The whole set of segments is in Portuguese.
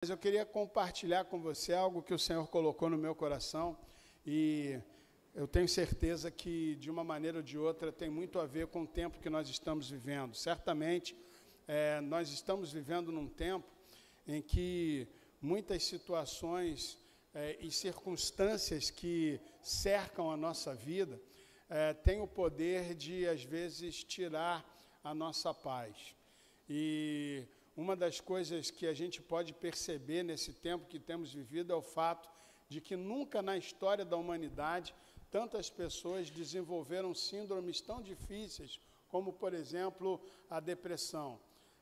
Mas eu queria compartilhar com você algo que o Senhor colocou no meu coração e eu tenho certeza que, de uma maneira ou de outra, tem muito a ver com o tempo que nós estamos vivendo. Certamente, nós estamos vivendo num tempo em que muitas situações e circunstâncias que cercam a nossa vida têm o poder de, às vezes, tirar a nossa paz. E uma das coisas que a gente pode perceber nesse tempo que temos vivido é o fato de que nunca na história da humanidade tantas pessoas desenvolveram síndromes tão difíceis como, por exemplo, a depressão,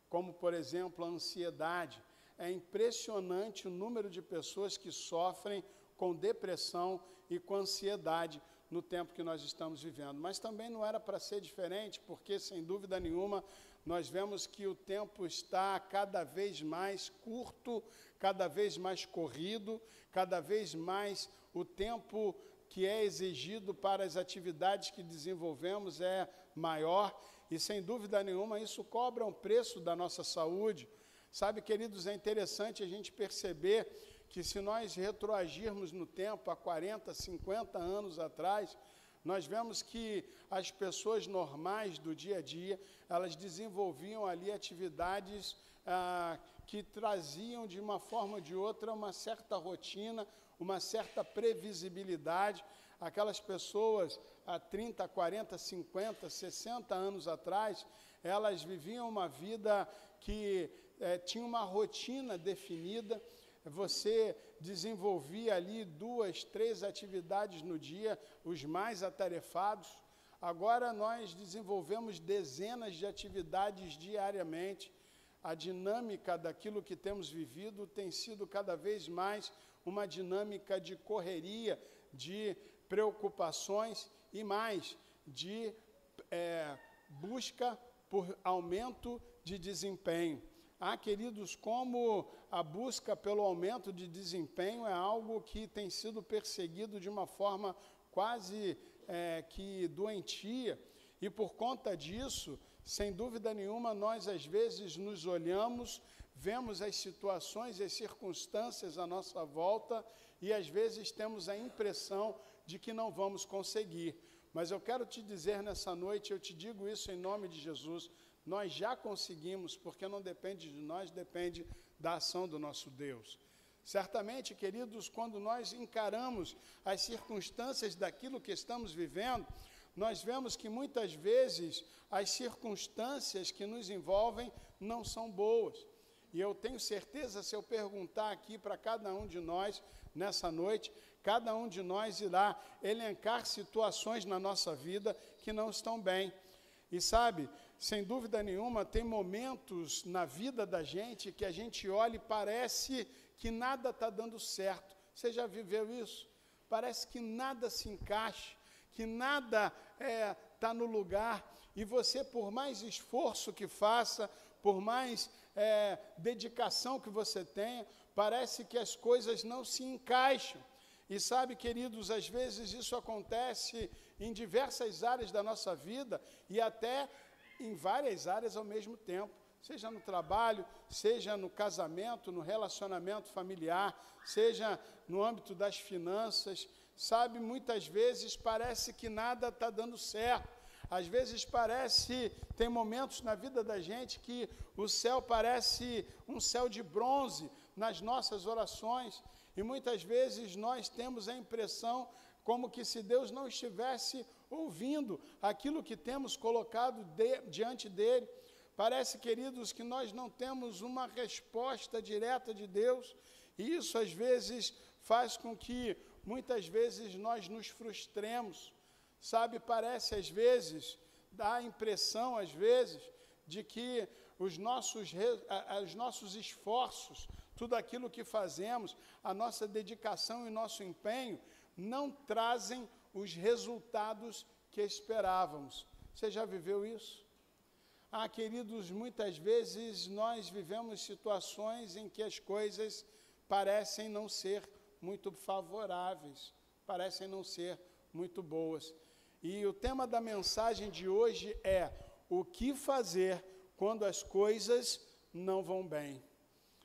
como, por exemplo, a ansiedade. É impressionante o número de pessoas que sofrem com depressão e com ansiedade no tempo que nós estamos vivendo. Mas também não era para ser diferente, porque, sem dúvida nenhuma, nós vemos que o tempo está cada vez mais curto, cada vez mais corrido, cada vez mais o tempo que é exigido para as atividades que desenvolvemos é maior e, sem dúvida nenhuma, isso cobra um preço da nossa saúde. Sabe, queridos, é interessante a gente perceber que se nós retroagirmos no tempo, há 40, 50 anos atrás, nós vemos que as pessoas normais do dia a dia, elas desenvolviam ali atividades que traziam de uma forma ou de outra uma certa rotina, uma certa previsibilidade. Aquelas pessoas há 30, 40, 50, 60 anos atrás, elas viviam uma vida que tinha uma rotina definida. Você desenvolvia ali 2, 3 atividades no dia, os mais atarefados. Agora nós desenvolvemos dezenas de atividades diariamente. A dinâmica daquilo que temos vivido tem sido cada vez mais uma dinâmica de correria, de preocupações e mais de busca por aumento de desempenho. Queridos, como a busca pelo aumento de desempenho é algo que tem sido perseguido de uma forma quase que doentia, e por conta disso, sem dúvida nenhuma, nós às vezes nos olhamos, vemos as situações e as circunstâncias à nossa volta e às vezes temos a impressão de que não vamos conseguir. Mas eu quero te dizer nessa noite, eu te digo isso em nome de Jesus, nós já conseguimos, porque não depende de nós, depende da ação do nosso Deus. Certamente, queridos, quando nós encaramos as circunstâncias daquilo que estamos vivendo, nós vemos que muitas vezes as circunstâncias que nos envolvem não são boas. E eu tenho certeza, se eu perguntar aqui para cada um de nós, nessa noite, cada um de nós irá elencar situações na nossa vida que não estão bem. E sabe, sem dúvida nenhuma, tem momentos na vida da gente que a gente olha e parece que nada está dando certo. Você já viveu isso? Parece que nada se encaixa, que nada está no lugar. E você, por mais esforço que faça, por mais dedicação que você tenha, parece que as coisas não se encaixam. E sabe, queridos, às vezes isso acontece em diversas áreas da nossa vida e até em várias áreas ao mesmo tempo, seja no trabalho, seja no casamento, no relacionamento familiar, seja no âmbito das finanças. Sabe, muitas vezes parece que nada está dando certo. Às vezes tem momentos na vida da gente que o céu parece um céu de bronze nas nossas orações. E muitas vezes nós temos a impressão como que se Deus não estivesse ouvindo aquilo que temos colocado diante dele. Parece, queridos, que nós não temos uma resposta direta de Deus. E isso, às vezes, faz com que, muitas vezes, nós nos frustremos. Sabe, parece, às vezes, dá a impressão, às vezes, de que os nossos esforços, tudo aquilo que fazemos, a nossa dedicação e nosso empenho, não trazem os resultados que esperávamos. Você já viveu isso? Queridos, muitas vezes nós vivemos situações em que as coisas parecem não ser muito favoráveis, parecem não ser muito boas. E o tema da mensagem de hoje é: o que fazer quando as coisas não vão bem?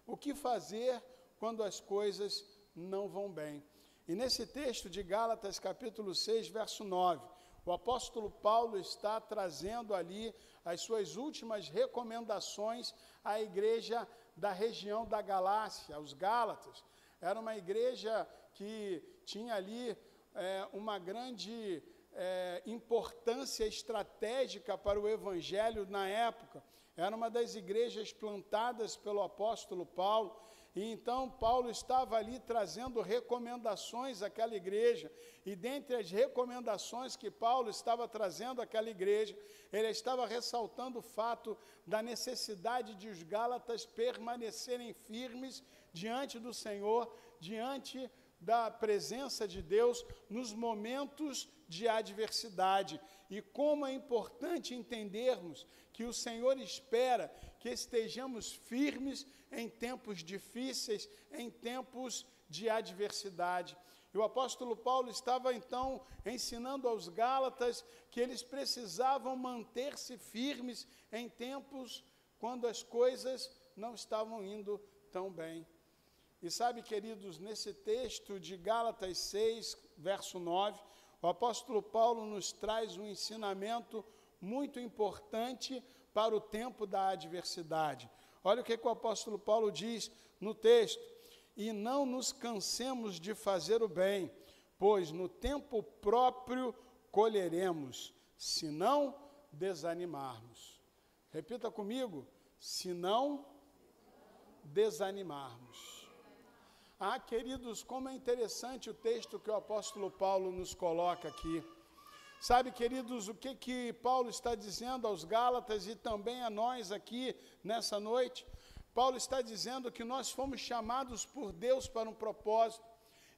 O que fazer quando as coisas não vão bem. E nesse texto de Gálatas, capítulo 6, verso 9, o apóstolo Paulo está trazendo ali as suas últimas recomendações à igreja da região da Galácia, os Gálatas. Era uma igreja que tinha ali uma grande importância estratégica para o evangelho na época. Era uma das igrejas plantadas pelo apóstolo Paulo. E então Paulo estava ali trazendo recomendações àquela igreja, e dentre as recomendações que Paulo estava trazendo àquela igreja, ele estava ressaltando o fato da necessidade de os gálatas permanecerem firmes diante do Senhor, diante da presença de Deus nos momentos de adversidade. E como é importante entendermos que o Senhor espera que estejamos firmes em tempos difíceis, em tempos de adversidade. E o apóstolo Paulo estava então ensinando aos gálatas que eles precisavam manter-se firmes em tempos quando as coisas não estavam indo tão bem. E sabe, queridos, nesse texto de Gálatas 6, verso 9, o apóstolo Paulo nos traz um ensinamento muito importante para o tempo da adversidade. Olha o que o apóstolo Paulo diz no texto: e não nos cansemos de fazer o bem, pois no tempo próprio colheremos, se não desanimarmos. Repita comigo: se não desanimarmos. Ah, queridos, como é interessante o texto que o apóstolo Paulo nos coloca aqui. Sabe, queridos, o que Paulo está dizendo aos Gálatas e também a nós aqui nessa noite? Paulo está dizendo que nós fomos chamados por Deus para um propósito.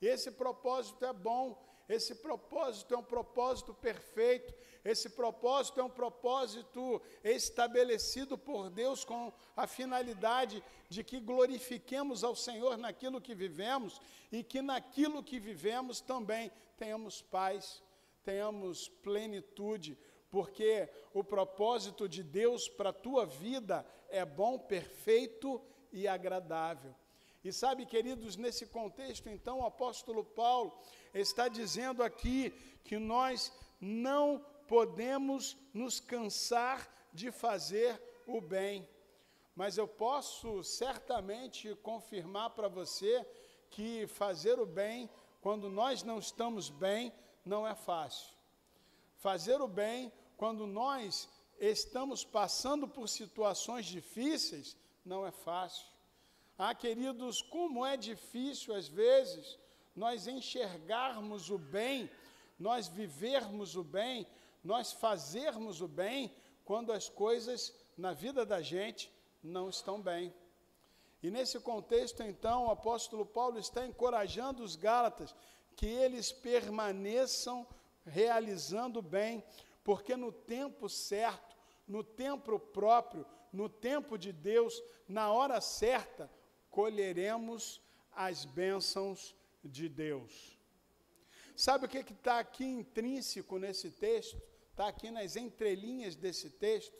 Esse propósito é bom, esse propósito é um propósito perfeito, esse propósito é um propósito estabelecido por Deus com a finalidade de que glorifiquemos ao Senhor naquilo que vivemos e que naquilo que vivemos também tenhamos paz, tenhamos plenitude, porque o propósito de Deus para a tua vida é bom, perfeito e agradável. E sabe, queridos, nesse contexto, então, o apóstolo Paulo está dizendo aqui que nós não podemos nos cansar de fazer o bem. Mas eu posso certamente confirmar para você que fazer o bem, quando nós não estamos bem, não é fácil. Fazer o bem, quando nós estamos passando por situações difíceis, não é fácil. Ah, queridos, como é difícil, às vezes, nós enxergarmos o bem, nós vivermos o bem, nós fazermos o bem, quando as coisas na vida da gente não estão bem. E nesse contexto, então, o apóstolo Paulo está encorajando os gálatas que eles permaneçam realizando o bem, porque no tempo certo, no tempo próprio, no tempo de Deus, na hora certa, colheremos as bênçãos de Deus. Sabe o que está aqui intrínseco nesse texto? Está aqui nas entrelinhas desse texto.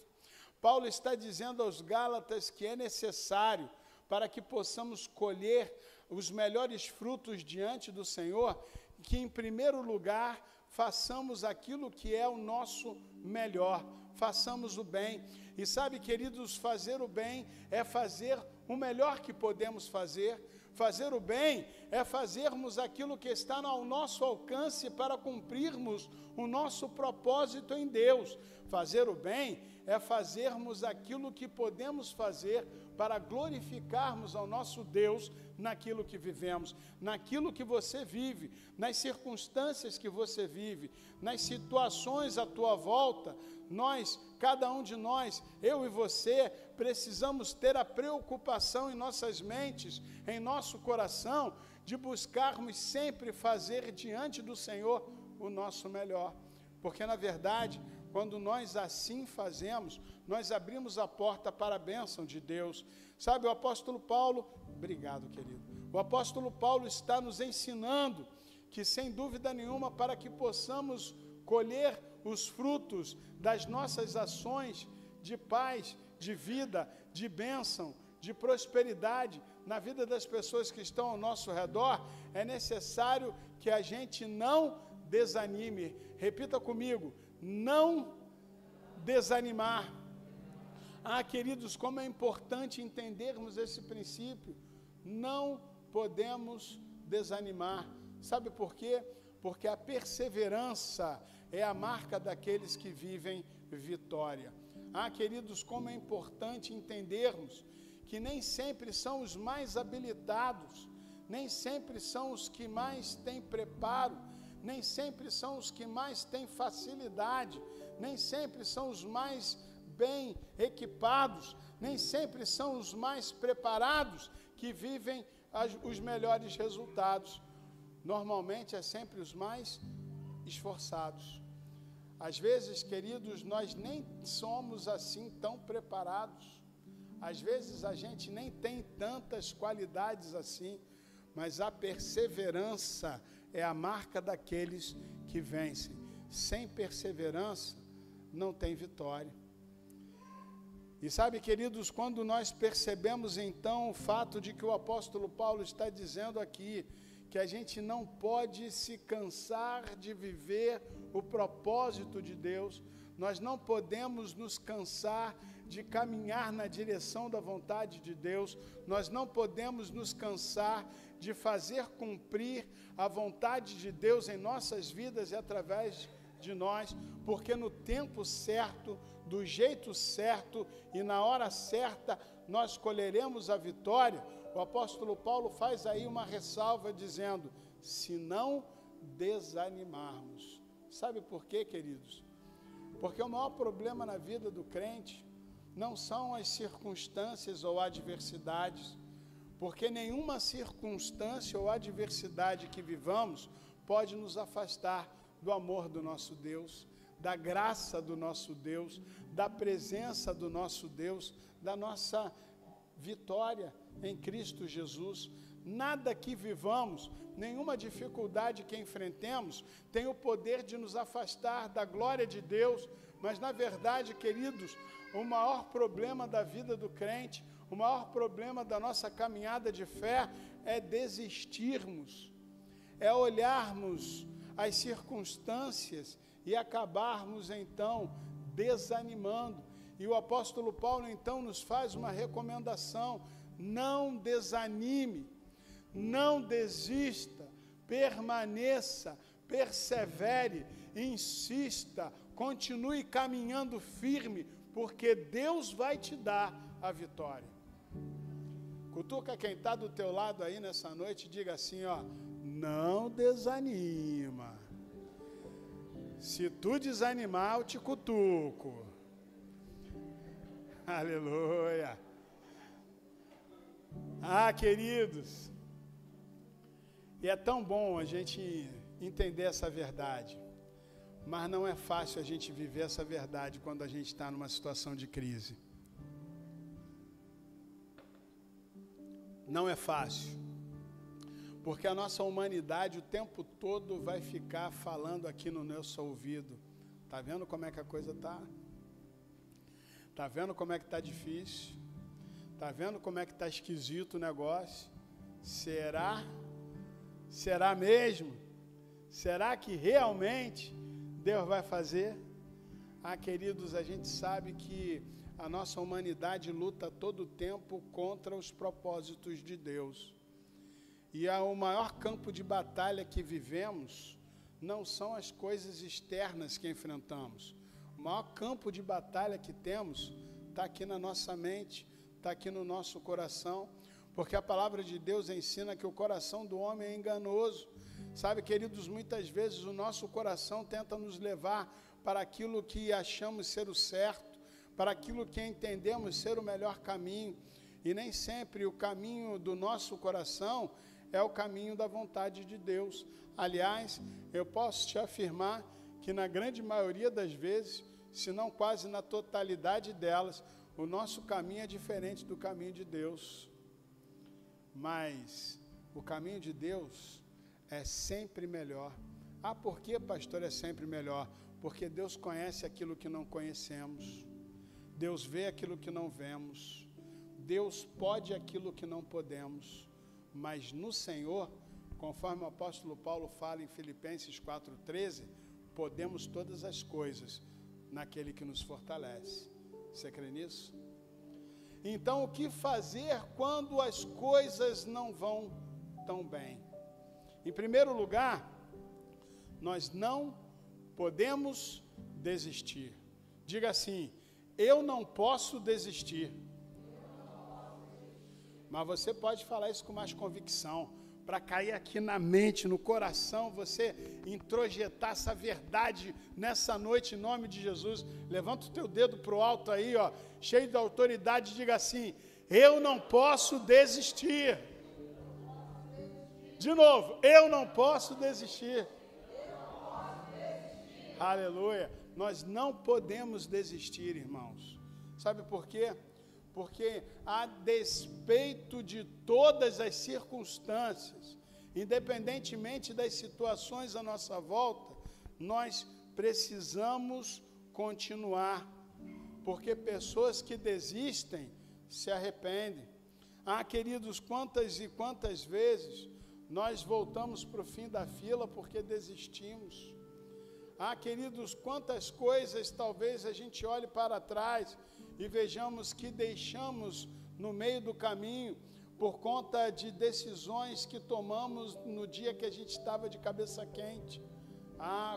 Paulo está dizendo aos gálatas que é necessário, para que possamos colher os melhores frutos diante do Senhor, que em primeiro lugar façamos aquilo que é o nosso melhor, façamos o bem. E sabe, queridos, fazer o bem é fazer o melhor que podemos fazer. Fazer o bem é fazermos aquilo que está ao nosso alcance para cumprirmos o nosso propósito em Deus. Fazer o bem é fazermos aquilo que podemos fazer para glorificarmos ao nosso Deus naquilo que vivemos, naquilo que você vive, nas circunstâncias que você vive, nas situações à tua volta. Nós, cada um de nós, eu e você, precisamos ter a preocupação em nossas mentes, em nosso coração, de buscarmos sempre fazer diante do Senhor o nosso melhor. Porque, na verdade, quando nós assim fazemos, nós abrimos a porta para a bênção de Deus. Sabe, o apóstolo Paulo, obrigado, querido, o apóstolo Paulo está nos ensinando que, sem dúvida nenhuma, para que possamos colher os frutos das nossas ações de paz, de vida, de bênção, de prosperidade, na vida das pessoas que estão ao nosso redor, é necessário que a gente não desanime. Repita comigo, não desanimar. Queridos, como é importante entendermos esse princípio. Não podemos desanimar. Sabe por quê? Porque a perseverança é a marca daqueles que vivem vitória. Queridos, como é importante entendermos que nem sempre são os mais habilitados, nem sempre são os que mais têm preparo, nem sempre são os que mais têm facilidade, nem sempre são os mais bem equipados, nem sempre são os mais preparados que vivem os melhores resultados. Normalmente é sempre os mais esforçados. Às vezes, queridos, nós nem somos assim tão preparados. Às vezes a gente nem tem tantas qualidades assim, mas a perseverança é a marca daqueles que vencem. Sem perseverança, não tem vitória. E sabe, queridos, quando nós percebemos então o fato de que o apóstolo Paulo está dizendo aqui, que a gente não pode se cansar de viver o propósito de Deus, nós não podemos nos cansar de caminhar na direção da vontade de Deus, nós não podemos nos cansar de fazer cumprir a vontade de Deus em nossas vidas e através de nós, porque no tempo certo, do jeito certo e na hora certa, nós colheremos a vitória. O apóstolo Paulo faz aí uma ressalva dizendo, se não desanimarmos. Sabe por quê, queridos? Porque o maior problema na vida do crente não são as circunstâncias ou adversidades, porque nenhuma circunstância ou adversidade que vivamos pode nos afastar do amor do nosso Deus, da graça do nosso Deus, da presença do nosso Deus, da nossa vitória em Cristo Jesus. Nada que vivamos, nenhuma dificuldade que enfrentemos, tem o poder de nos afastar da glória de Deus, mas na verdade, queridos, o maior problema da vida do crente, o maior problema da nossa caminhada de fé é desistirmos, é olharmos as circunstâncias e acabarmos então desanimando. E o apóstolo Paulo então nos faz uma recomendação: não desanime, não desista, permaneça, persevere, insista, continue caminhando firme, porque Deus vai te dar a vitória. Cutuca quem está do teu lado aí nessa noite e diga assim, não desanima. Se tu desanimar, eu te cutuco. Aleluia. Queridos, e é tão bom a gente entender essa verdade, mas não é fácil a gente viver essa verdade quando a gente está numa situação de crise. Não é fácil, porque a nossa humanidade o tempo todo vai ficar falando aqui no nosso ouvido, tá vendo como é que a coisa tá? Tá vendo como é que tá difícil? Tá vendo como é que tá esquisito o negócio? Será? Será mesmo? Será que realmente Deus vai fazer? Queridos, a gente sabe que a nossa humanidade luta todo o tempo contra os propósitos de Deus. E o maior campo de batalha que vivemos não são as coisas externas que enfrentamos. O maior campo de batalha que temos está aqui na nossa mente, está aqui no nosso coração, porque a palavra de Deus ensina que o coração do homem é enganoso. Sabe, queridos, muitas vezes o nosso coração tenta nos levar para aquilo que achamos ser o certo, para aquilo que entendemos ser o melhor caminho, e nem sempre o caminho do nosso coração é o caminho da vontade de Deus. Aliás, eu posso te afirmar que na grande maioria das vezes, se não quase na totalidade delas, o nosso caminho é diferente do caminho de Deus. Mas o caminho de Deus é sempre melhor. Por que, pastor, é sempre melhor? Porque Deus conhece aquilo que não conhecemos. Deus vê aquilo que não vemos. Deus pode aquilo que não podemos, mas no Senhor, conforme o apóstolo Paulo fala em Filipenses 4,13, podemos todas as coisas naquele que nos fortalece. Você crê nisso? Então, o que fazer quando as coisas não vão tão bem? Em primeiro lugar, nós não podemos desistir. Diga assim: eu não posso desistir. Mas você pode falar isso com mais convicção, para cair aqui na mente, no coração, você introjetar essa verdade nessa noite, em nome de Jesus. Levanta o teu dedo para o alto aí, ó, cheio de autoridade, e diga assim: eu não posso desistir. De novo, eu não posso desistir. Aleluia. Nós não podemos desistir, irmãos. Sabe por quê? Porque a despeito de todas as circunstâncias, independentemente das situações à nossa volta, nós precisamos continuar, porque pessoas que desistem se arrependem. Queridos, quantas e quantas vezes nós voltamos para o fim da fila porque desistimos. Queridos, quantas coisas talvez a gente olhe para trás e vejamos que deixamos no meio do caminho por conta de decisões que tomamos no dia que a gente estava de cabeça quente.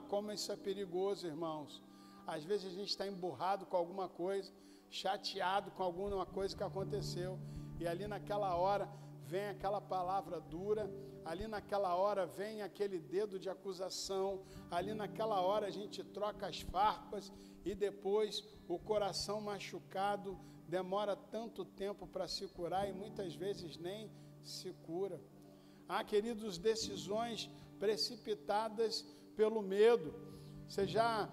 Como isso é perigoso, irmãos. Às vezes a gente está emburrado com alguma coisa, chateado com alguma coisa que aconteceu, e ali naquela hora vem aquela palavra dura, ali naquela hora vem aquele dedo de acusação, ali naquela hora a gente troca as farpas, e depois o coração machucado demora tanto tempo para se curar e muitas vezes nem se cura. Queridos, decisões precipitadas pelo medo. Você já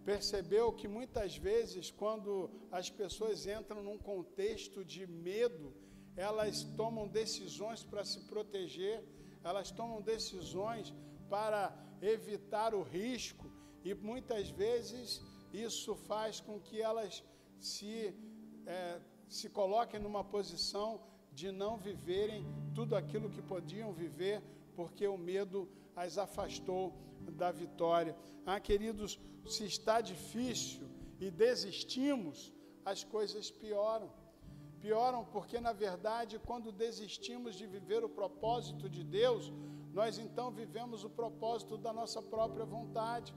percebeu que muitas vezes quando as pessoas entram num contexto de medo, elas tomam decisões para se proteger, elas tomam decisões para evitar o risco, e muitas vezes isso faz com que elas se coloquem numa posição de não viverem tudo aquilo que podiam viver, porque o medo as afastou da vitória. Queridos, se está difícil e desistimos, as coisas pioram. Pioram porque, na verdade, quando desistimos de viver o propósito de Deus, nós então vivemos o propósito da nossa própria vontade.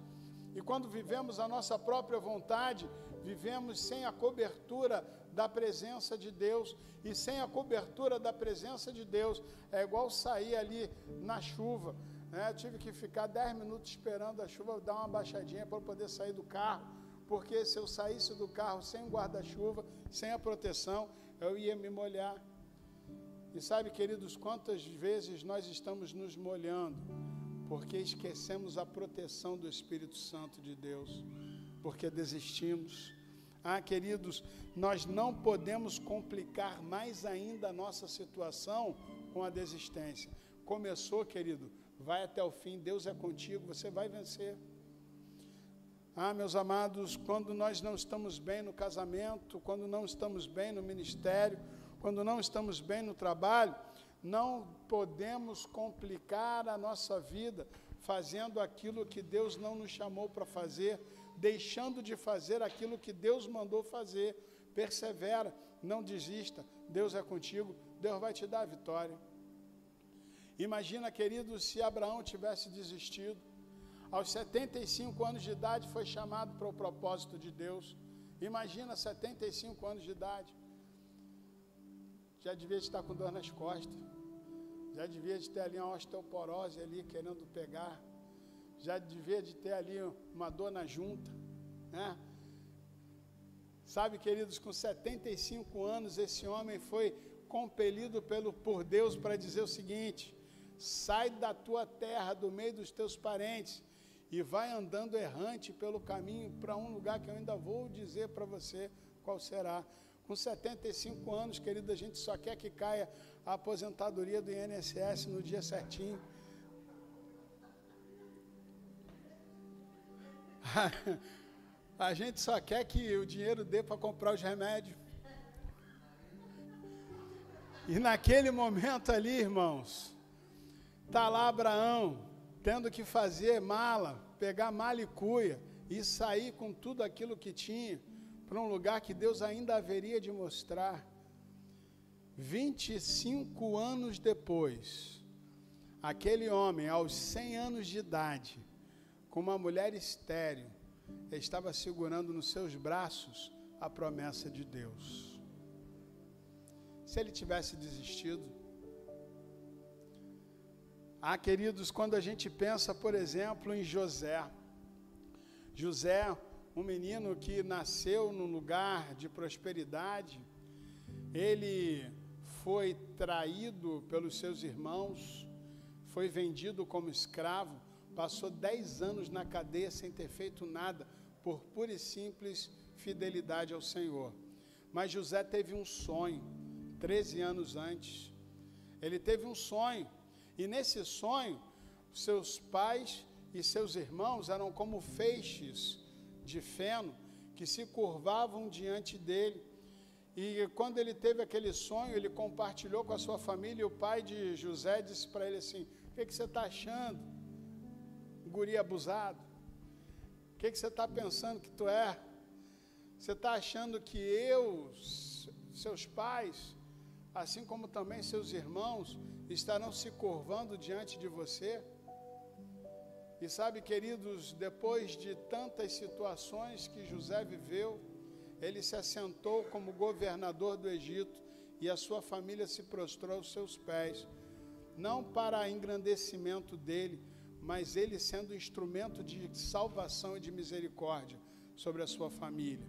E quando vivemos a nossa própria vontade, vivemos sem a cobertura da presença de Deus. E sem a cobertura da presença de Deus, é igual sair ali na chuva. Eu tive que ficar 10 minutos esperando a chuva dar uma baixadinha para eu poder sair do carro, porque se eu saísse do carro sem o guarda-chuva, sem a proteção, eu ia me molhar. E sabe, queridos, quantas vezes nós estamos nos molhando porque esquecemos a proteção do Espírito Santo de Deus, porque desistimos. Queridos, nós não podemos complicar mais ainda a nossa situação com a desistência. Começou, querido, vai até o fim, Deus é contigo, você vai vencer. Meus amados, quando nós não estamos bem no casamento, quando não estamos bem no ministério, quando não estamos bem no trabalho, não podemos complicar a nossa vida fazendo aquilo que Deus não nos chamou para fazer, deixando de fazer aquilo que Deus mandou fazer. Persevera, não desista, Deus é contigo, Deus vai te dar a vitória. Imagina, querido, se Abraão tivesse desistido. Aos 75 anos de idade foi chamado para o propósito de Deus. Imagina, 75 anos de idade. Já devia estar com dor nas costas. Já devia de ter ali uma osteoporose ali querendo pegar. Já devia de ter ali uma dor na junta, né? Sabe, queridos, com 75 anos esse homem foi compelido por Deus para dizer o seguinte: sai da tua terra, do meio dos teus parentes, e vai andando errante pelo caminho para um lugar que eu ainda vou dizer para você qual será. Com 75 anos, querido, a gente só quer que caia a aposentadoria do INSS no dia certinho. A gente só quer que o dinheiro dê para comprar os remédios. E naquele momento ali, irmãos, está lá Abraão, tendo que fazer mala, pegar mala e cuia, e sair com tudo aquilo que tinha, para um lugar que Deus ainda haveria de mostrar. 25 anos depois, aquele homem, aos 100 anos de idade, com uma mulher estéril, estava segurando nos seus braços a promessa de Deus. Se ele tivesse desistido, queridos, quando a gente pensa, por exemplo, em José, um menino que nasceu num lugar de prosperidade, ele foi traído pelos seus irmãos, foi vendido como escravo, passou 10 anos na cadeia sem ter feito nada, por pura e simples fidelidade ao Senhor. Mas José teve um sonho, 13 anos antes. Ele teve um sonho, e nesse sonho, seus pais e seus irmãos eram como feixes de feno que se curvavam diante dele. E quando ele teve aquele sonho, ele compartilhou com a sua família, e o pai de José disse para ele assim: o que você está achando, guri abusado? O que você está pensando que tu é? Você está achando que seus pais, assim como também seus irmãos, estarão se curvando diante de você? E sabe, queridos, depois de tantas situações que José viveu, ele se assentou como governador do Egito, e a sua família se prostrou aos seus pés, não para engrandecimento dele, mas ele sendo instrumento de salvação e de misericórdia sobre a sua família.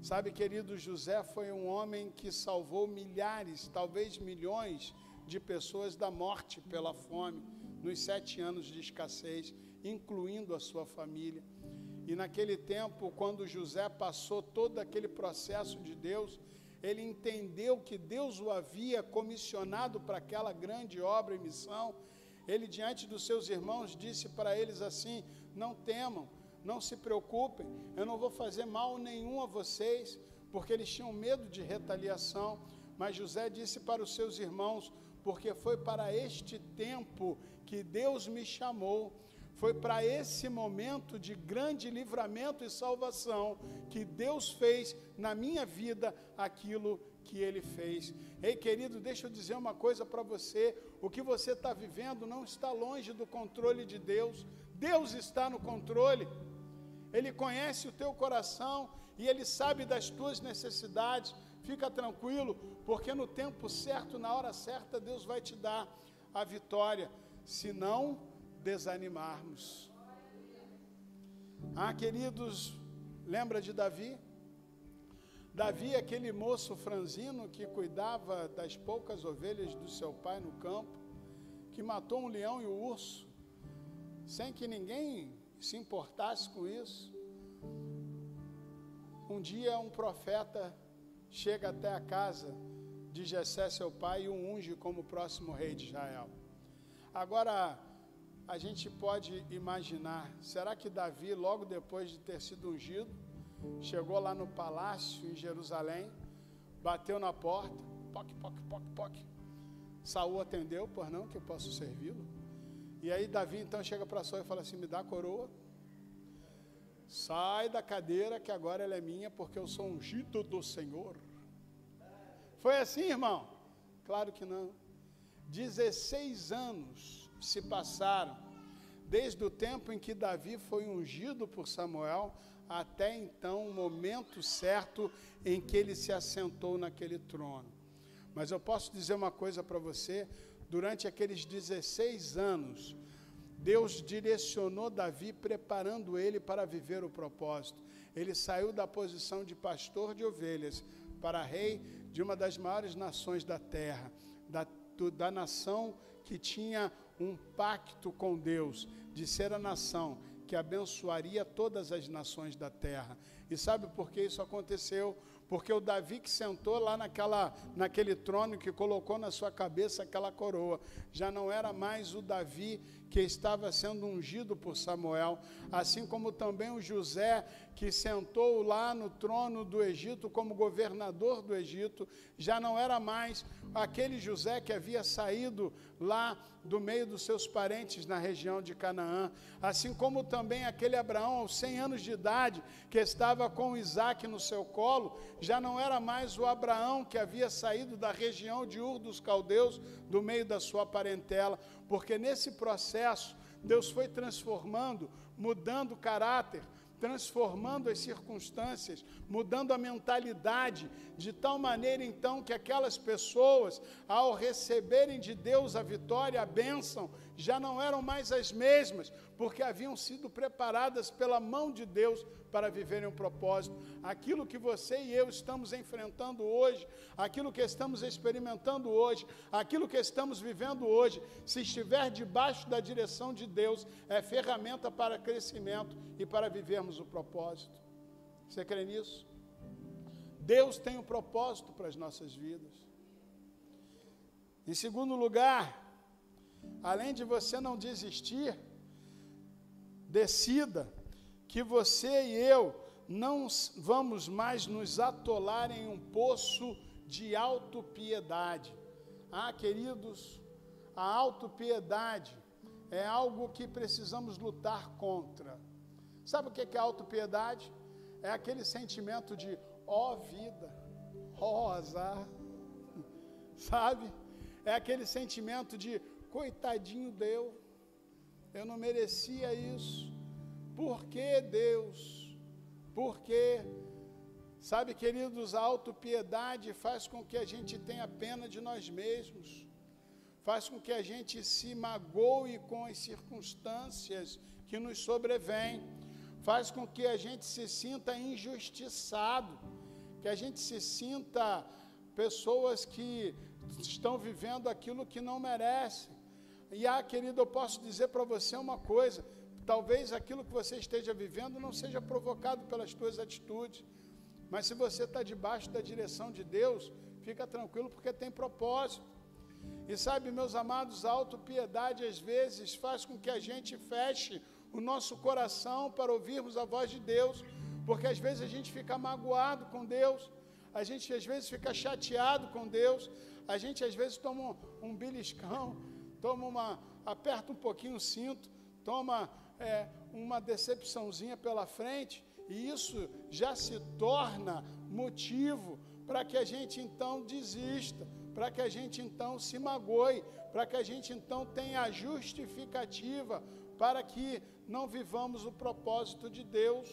Sabe, querido, José foi um homem que salvou milhares, talvez milhões de pessoas da morte pela fome, nos 7 anos de escassez, incluindo a sua família. E naquele tempo, quando José passou todo aquele processo de Deus, ele entendeu que Deus o havia comissionado para aquela grande obra e missão. Ele, diante dos seus irmãos, disse para eles assim: não temam, não se preocupem, eu não vou fazer mal nenhum a vocês, porque eles tinham medo de retaliação. Mas José disse para os seus irmãos: porque foi para este tempo que Deus me chamou, foi para esse momento de grande livramento e salvação que Deus fez na minha vida aquilo que Ele fez. Ei, querido, deixa eu dizer uma coisa para você: o que você está vivendo não está longe do controle de Deus. Deus está no controle. Ele conhece o teu coração e Ele sabe das tuas necessidades. Fica tranquilo, porque no tempo certo, na hora certa, Deus vai te dar a vitória, se não desanimarmos. Queridos, lembra de Davi? Davi, aquele moço franzino que cuidava das poucas ovelhas do seu pai no campo, que matou um leão e um urso, sem que ninguém se importasse com isso. Um dia um profeta chega até a casa de Jessé, seu pai, e o unge como próximo rei de Israel. Agora, a gente pode imaginar, será que Davi, logo depois de ter sido ungido, chegou lá no palácio em Jerusalém, bateu na porta, poc, poc, poc, poc. Saul atendeu: por não, que eu posso servi-lo? E aí Davi então chega para Saul e fala assim: me dá a coroa, sai da cadeira que agora ela é minha, porque eu sou ungido do Senhor. Foi assim, irmão? Claro que não. 16 anos se passaram, desde o tempo em que Davi foi ungido por Samuel, até então o momento certo em que ele se assentou naquele trono. Mas eu posso dizer uma coisa para você: durante aqueles 16 anos, Deus direcionou Davi, preparando ele para viver o propósito. Ele saiu da posição de pastor de ovelhas para rei de uma das maiores nações da terra, da nação que tinha um pacto com Deus, de ser a nação que abençoaria todas as nações da terra. E sabe por que isso aconteceu? porque o Davi que sentou lá naquele trono que colocou na sua cabeça aquela coroa, já não era mais o Davi que estava sendo ungido por Samuel, assim como também o José que sentou lá no trono do Egito como governador do Egito, já não era mais aquele José que havia saído lá do meio dos seus parentes na região de Canaã, assim como também aquele Abraão aos 100 anos de idade, que estava com Isaac no seu colo, já não era mais o Abraão que havia saído da região de Ur dos Caldeus, do meio da sua parentela, porque nesse processo Deus foi transformando, mudando o caráter, transformando as circunstâncias, mudando a mentalidade, de tal maneira então que aquelas pessoas, ao receberem de Deus a vitória, a bênção, já não eram mais as mesmas, porque haviam sido preparadas pela mão de Deus para viverem um propósito. Aquilo que você e eu estamos enfrentando hoje, aquilo que estamos experimentando hoje, aquilo que estamos vivendo hoje, se estiver debaixo da direção de Deus, é ferramenta para crescimento e para vivermos o propósito. Você crê nisso? Deus tem um propósito para as nossas vidas. Em segundo lugar, além de você não desistir, decida que você e eu não vamos mais nos atolar em um poço de autopiedade. Queridos, a autopiedade é algo que precisamos lutar contra. Sabe o que é autopiedade? É aquele sentimento de vida, azar, sabe? É aquele sentimento de coitadinho eu não merecia isso. Por que Deus? Por quê? Sabe, queridos, a autopiedade faz com que a gente tenha pena de nós mesmos, faz com que a gente se magoe com as circunstâncias que nos sobrevêm, faz com que a gente se sinta injustiçado, que a gente se sinta pessoas que estão vivendo aquilo que não merecem. E querido, eu posso dizer para você uma coisa: talvez aquilo que você esteja vivendo não seja provocado pelas suas atitudes, mas se você está debaixo da direção de Deus, fica tranquilo, porque tem propósito. E sabe, meus amados, a autopiedade às vezes faz com que a gente feche o nosso coração para ouvirmos a voz de Deus, porque às vezes a gente fica magoado com Deus, a gente às vezes fica chateado com Deus, a gente às vezes toma um beliscão, aperta um pouquinho o cinto, toma uma decepçãozinha pela frente, e isso já se torna motivo para que a gente então desista, para que a gente então se magoe, para que a gente então tenha a justificativa para que não vivamos o propósito de Deus.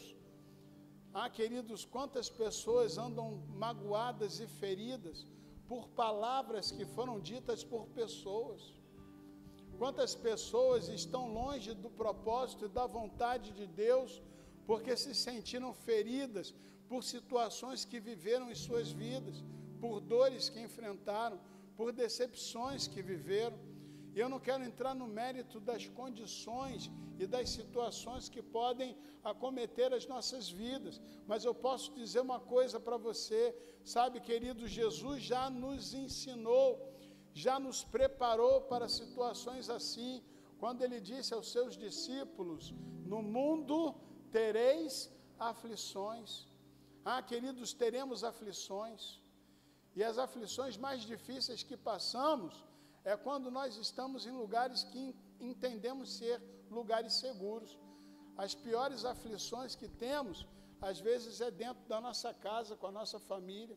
Queridos, quantas pessoas andam magoadas e feridas por palavras que foram ditas por pessoas. Quantas pessoas estão longe do propósito e da vontade de Deus, porque se sentiram feridas por situações que viveram em suas vidas, por dores que enfrentaram, por decepções que viveram. E eu não quero entrar no mérito das condições e das situações que podem acometer as nossas vidas, mas eu posso dizer uma coisa para você, sabe, querido, Jesus já nos ensinou, já nos preparou para situações assim, quando ele disse aos seus discípulos: no mundo tereis aflições. Queridos, teremos aflições, e as aflições mais difíceis que passamos é quando nós estamos em lugares que entendemos ser lugares seguros. As piores aflições que temos, às vezes, é dentro da nossa casa, com a nossa família,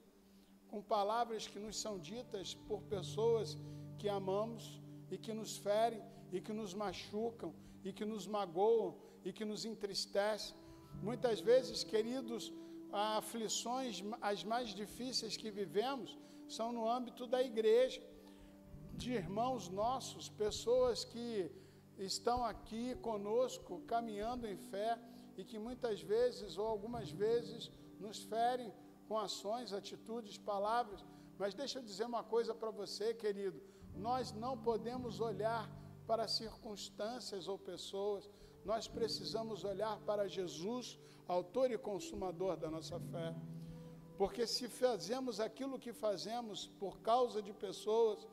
com palavras que nos são ditas por pessoas que amamos e que nos ferem e que nos machucam e que nos magoam e que nos entristecem. Muitas vezes, queridos, aflições as mais difíceis que vivemos são no âmbito da igreja, de irmãos nossos, pessoas que estão aqui conosco, caminhando em fé, e que muitas vezes ou algumas vezes nos ferem com ações, atitudes, palavras. Mas deixa eu dizer uma coisa para você, querido: nós não podemos olhar para circunstâncias ou pessoas, nós precisamos olhar para Jesus, autor e consumador da nossa fé. Porque se fazemos aquilo que fazemos por causa de pessoas,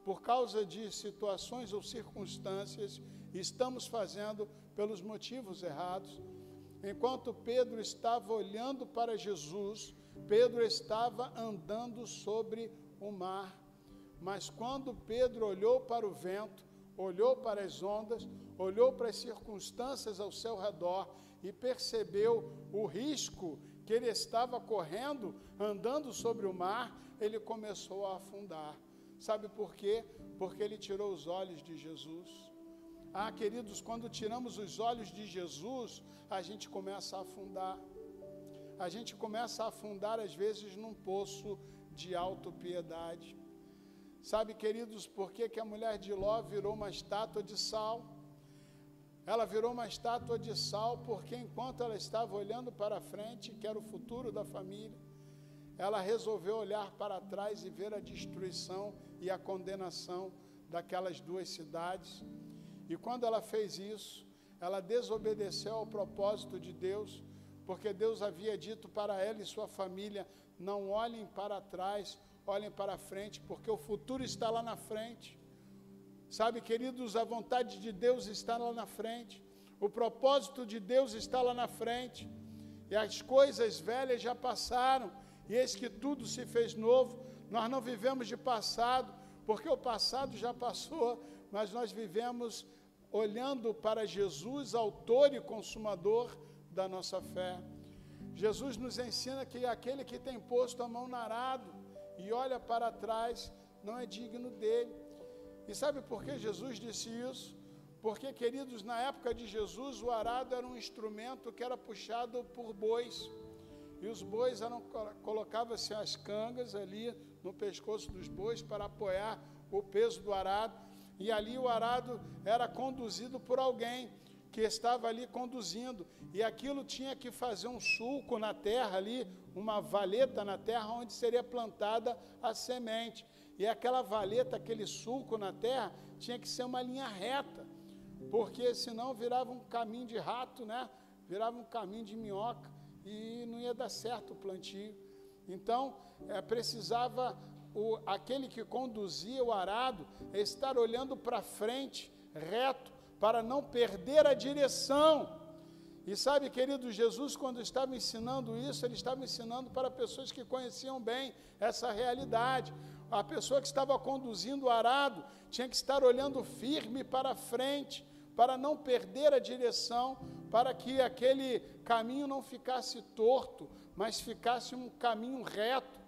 por causa de situações ou circunstâncias, estamos fazendo pelos motivos errados. Enquanto Pedro estava olhando para Jesus, Pedro estava andando sobre o mar. Mas quando Pedro olhou para o vento, olhou para as ondas, olhou para as circunstâncias ao seu redor e percebeu o risco que ele estava correndo, andando sobre o mar, ele começou a afundar. Sabe por quê? Porque ele tirou os olhos de Jesus. Queridos, quando tiramos os olhos de Jesus, a gente começa a afundar. A gente começa a afundar, às vezes, num poço de autopiedade. Sabe, queridos, por que a mulher de Ló virou uma estátua de sal? Ela virou uma estátua de sal porque enquanto ela estava olhando para frente, que era o futuro da família, ela resolveu olhar para trás e ver a destruição e a condenação daquelas duas cidades. E quando ela fez isso, ela desobedeceu ao propósito de Deus, porque Deus havia dito para ela e sua família: não olhem para trás, olhem para frente, porque o futuro está lá na frente. Sabe, queridos, a vontade de Deus está lá na frente, o propósito de Deus está lá na frente, e as coisas velhas já passaram, e eis que tudo se fez novo. Nós não vivemos de passado, porque o passado já passou, mas nós vivemos olhando para Jesus, autor e consumador da nossa fé. Jesus nos ensina que aquele que tem posto a mão no arado e olha para trás, não é digno dele. E sabe por que Jesus disse isso? Porque, queridos, na época de Jesus, o arado era um instrumento que era puxado por bois. E os bois colocavam-se as cangas ali no pescoço dos bois para apoiar o peso do arado. E ali o arado era conduzido por alguém que estava ali conduzindo. E aquilo tinha que fazer um sulco na terra ali, uma valeta na terra onde seria plantada a semente. E aquela valeta, aquele sulco na terra, tinha que ser uma linha reta, porque senão virava um caminho de rato, né? Virava um caminho de minhoca e não ia dar certo o plantio. Então, precisava aquele que conduzia o arado estar olhando para frente, reto, para não perder a direção. E sabe, querido, Jesus, quando estava ensinando isso, ele estava ensinando para pessoas que conheciam bem essa realidade. A pessoa que estava conduzindo o arado tinha que estar olhando firme para frente, para não perder a direção, para que aquele caminho não ficasse torto, mas ficasse um caminho reto.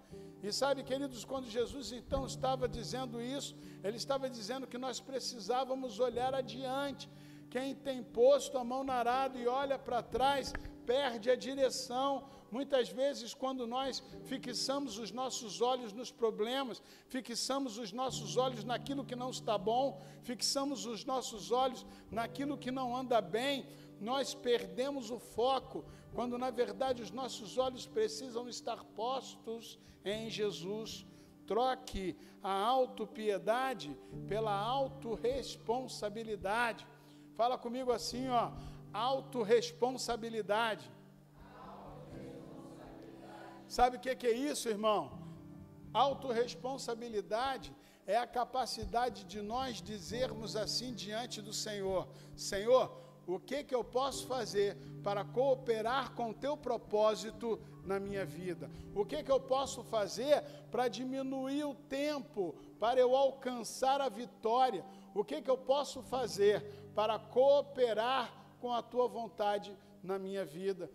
E sabe, queridos, quando Jesus então estava dizendo isso, ele estava dizendo que nós precisávamos olhar adiante. Quem tem posto a mão no arado e olha para trás, perde a direção. Muitas vezes, quando nós fixamos os nossos olhos nos problemas, fixamos os nossos olhos naquilo que não está bom, fixamos os nossos olhos naquilo que não anda bem, nós perdemos o foco, quando na verdade os nossos olhos precisam estar postos em Jesus. Troque a autopiedade pela autorresponsabilidade. Fala comigo assim, ó, autorresponsabilidade. Sabe o que é isso, irmão? Autorresponsabilidade é a capacidade de nós dizermos assim diante do Senhor: Senhor, o que eu posso fazer para cooperar com o teu propósito na minha vida? O que eu posso fazer para diminuir o tempo, para eu alcançar a vitória? O que eu posso fazer para cooperar com a tua vontade na minha vida?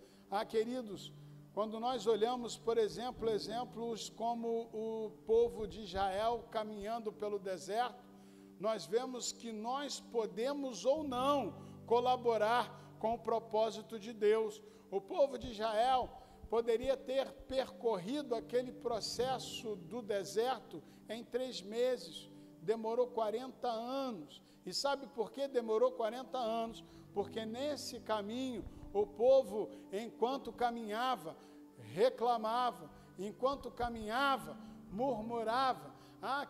Queridos, quando nós olhamos, por exemplo, exemplos como o povo de Israel caminhando pelo deserto, nós vemos que nós podemos ou não colaborar com o propósito de Deus. O povo de Israel poderia ter percorrido aquele processo do deserto em 3 meses, demorou 40 anos. E sabe por que demorou 40 anos? Porque nesse caminho, o povo, enquanto caminhava, reclamava, enquanto caminhava, murmurava: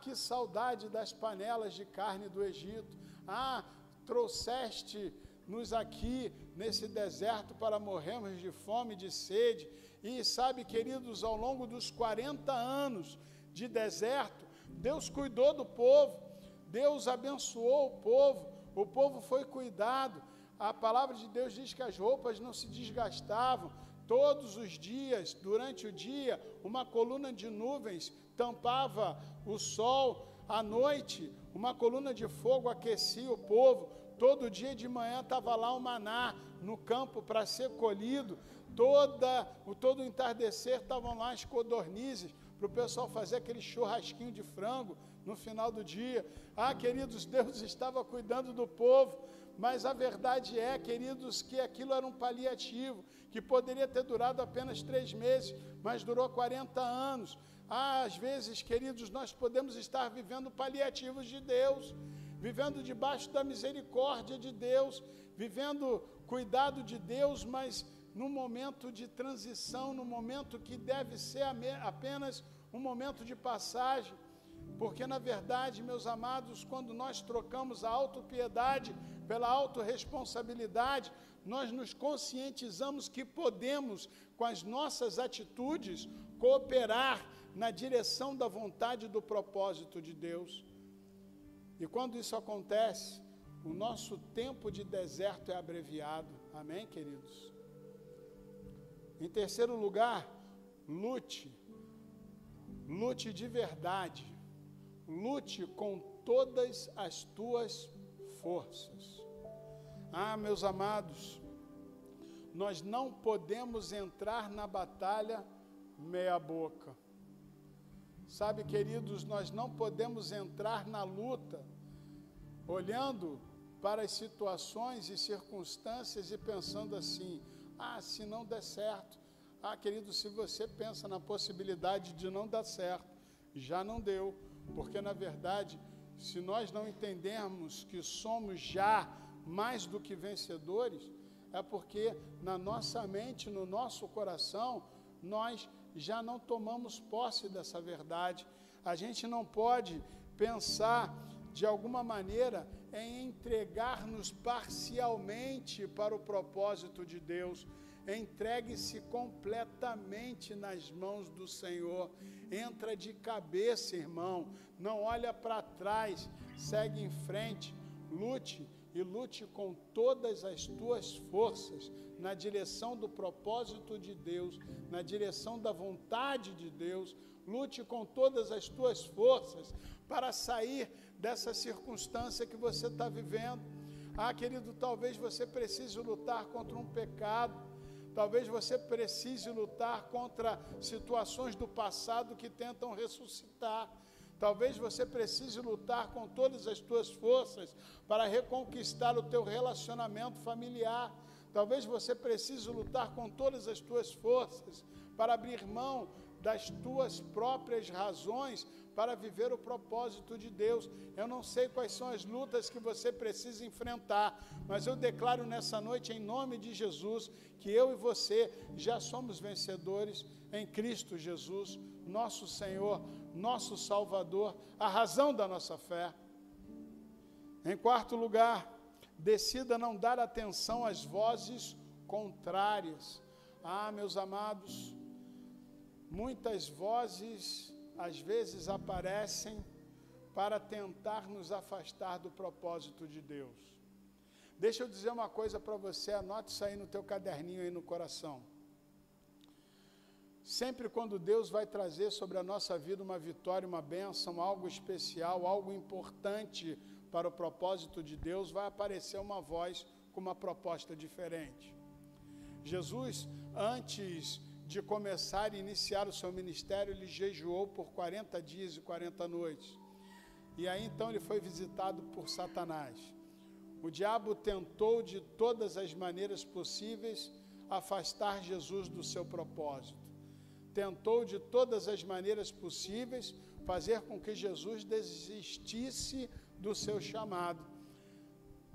que saudade das panelas de carne do Egito, trouxeste-nos aqui nesse deserto para morrermos de fome e de sede. E sabe, queridos, ao longo dos 40 anos de deserto, Deus cuidou do povo, Deus abençoou o povo foi cuidado. A palavra de Deus diz que as roupas não se desgastavam. Todos os dias, durante o dia, uma coluna de nuvens tampava o sol. À noite, uma coluna de fogo aquecia o povo. Todo dia de manhã estava lá o maná no campo para ser colhido. Todo o entardecer estavam lá as codornizes para o pessoal fazer aquele churrasquinho de frango no final do dia. Queridos, Deus estava cuidando do povo, mas a verdade é, queridos, que aquilo era um paliativo, que poderia ter durado apenas 3 meses, mas durou 40 anos. Às vezes, queridos, nós podemos estar vivendo paliativos de Deus, vivendo debaixo da misericórdia de Deus, vivendo cuidado de Deus, mas num momento de transição, num momento que deve ser apenas um momento de passagem, porque na verdade, meus amados, quando nós trocamos a autopiedade pela autorresponsabilidade, nós nos conscientizamos que podemos, com as nossas atitudes, cooperar na direção da vontade e do propósito de Deus. E quando isso acontece, o nosso tempo de deserto é abreviado. Amém, queridos? Em terceiro lugar, lute de verdade, lute com todas as tuas forças. Meus amados, nós não podemos entrar na batalha meia boca. Sabe, queridos, nós não podemos entrar na luta olhando para as situações e circunstâncias e pensando assim: se não der certo. Querido, se você pensa na possibilidade de não dar certo, já não deu, porque na verdade, se nós não entendermos que somos já mais do que vencedores, é porque na nossa mente, no nosso coração, nós já não tomamos posse dessa verdade. A gente não pode pensar de alguma maneira em entregar-nos parcialmente para o propósito de Deus. Entregue-se completamente nas mãos do Senhor. Entra de cabeça, irmão. Não olha para trás, segue em frente. Lute e lute com todas as tuas forças na direção do propósito de Deus, na direção da vontade de Deus. Lute com todas as tuas forças para sair dessa circunstância que você está vivendo. Querido, talvez você precise lutar contra um pecado, talvez você precise lutar contra situações do passado que tentam ressuscitar. Talvez você precise lutar com todas as tuas forças para reconquistar o teu relacionamento familiar. Talvez você precise lutar com todas as tuas forças para abrir mão das tuas próprias razões para viver o propósito de Deus. Eu não sei quais são as lutas que você precisa enfrentar, mas eu declaro nessa noite, em nome de Jesus, que eu e você já somos vencedores em Cristo Jesus, nosso Senhor, nosso Salvador, a razão da nossa fé. Em quarto lugar, decida não dar atenção às vozes contrárias. Meus amados, muitas vozes às vezes aparecem para tentar nos afastar do propósito de Deus. Deixa eu dizer uma coisa para você, anote isso aí no teu caderninho aí no coração. Sempre quando Deus vai trazer sobre a nossa vida uma vitória, uma bênção, algo especial, algo importante para o propósito de Deus, vai aparecer uma voz com uma proposta diferente. Jesus, antes de começar e iniciar o seu ministério, ele jejuou por 40 dias e 40 noites. E aí então ele foi visitado por Satanás. O diabo tentou de todas as maneiras possíveis afastar Jesus do seu propósito. Tentou de todas as maneiras possíveis fazer com que Jesus desistisse do seu chamado.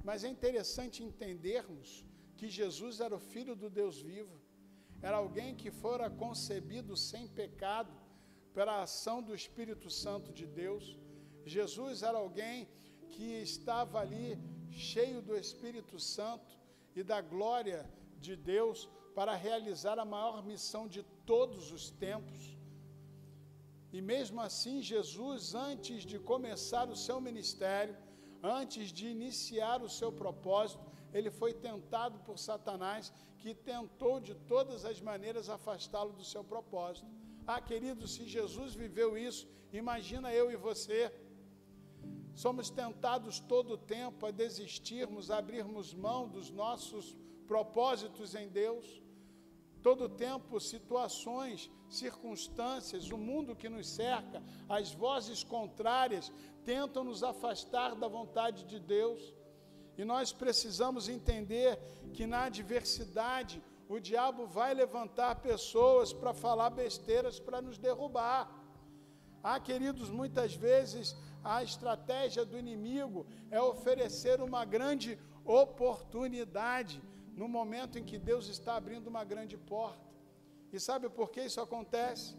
Mas é interessante entendermos que Jesus era o Filho do Deus vivo. Era alguém que fora concebido sem pecado pela ação do Espírito Santo de Deus. Jesus era alguém que estava ali cheio do Espírito Santo e da glória de Deus para realizar a maior missão de todos os tempos. E mesmo assim, Jesus, antes de começar o seu ministério, antes de iniciar o seu propósito, ele foi tentado por Satanás, que tentou de todas as maneiras afastá-lo do seu propósito. Querido, se Jesus viveu isso, imagina eu e você. Somos tentados todo o tempo a desistirmos, a abrirmos mão dos nossos propósitos em Deus. Todo o tempo, situações, circunstâncias, o mundo que nos cerca, as vozes contrárias tentam nos afastar da vontade de Deus. E nós precisamos entender que na adversidade o diabo vai levantar pessoas para falar besteiras, para nos derrubar. Queridos, muitas vezes a estratégia do inimigo é oferecer uma grande oportunidade no momento em que Deus está abrindo uma grande porta. E sabe por que isso acontece?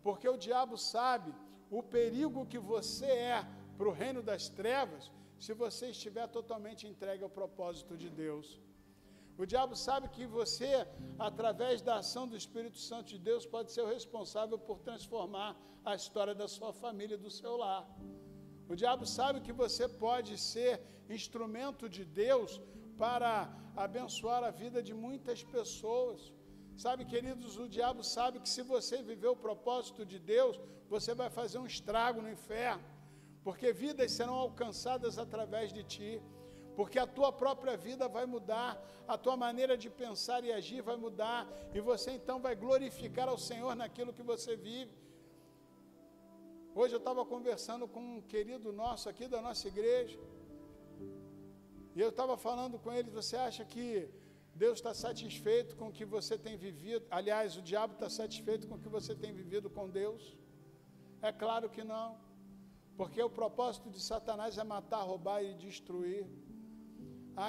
Porque o diabo sabe o perigo que você é para o reino das trevas, se você estiver totalmente entregue ao propósito de Deus. O diabo sabe que você, através da ação do Espírito Santo de Deus, pode ser o responsável por transformar a história da sua família e do seu lar. O diabo sabe que você pode ser instrumento de Deus para abençoar a vida de muitas pessoas. Sabe, queridos, o diabo sabe que se você viver o propósito de Deus, você vai fazer um estrago no inferno, porque vidas serão alcançadas através de ti, porque a tua própria vida vai mudar, a tua maneira de pensar e agir vai mudar, e você então vai glorificar ao Senhor naquilo que você vive. Hoje eu estava conversando com um querido nosso aqui da nossa igreja, e eu estava falando com ele: você acha que Deus está satisfeito com o que você tem vivido? Aliás, o diabo está satisfeito com o que você tem vivido com Deus? É claro que não, porque o propósito de Satanás é matar, roubar e destruir.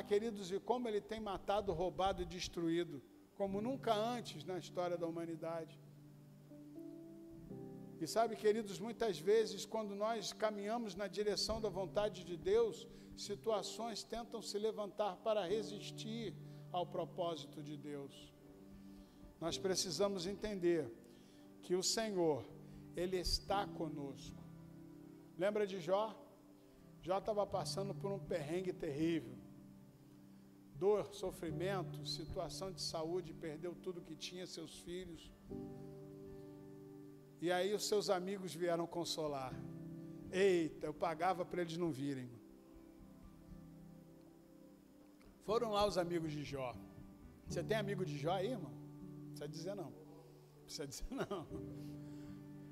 Queridos, e como ele tem matado, roubado e destruído, como nunca antes na história da humanidade. E sabe, queridos, muitas vezes, quando nós caminhamos na direção da vontade de Deus, situações tentam se levantar para resistir ao propósito de Deus. Nós precisamos entender que o Senhor, Ele está conosco. Lembra de Jó? Jó estava passando por um perrengue terrível. Dor, sofrimento, situação de saúde, perdeu tudo que tinha, seus filhos. E aí os seus amigos vieram consolar. Eita, eu pagava para eles não virem. Foram lá os amigos de Jó. Você tem amigo de Jó aí, irmão? Não precisa dizer não. Não precisa dizer não.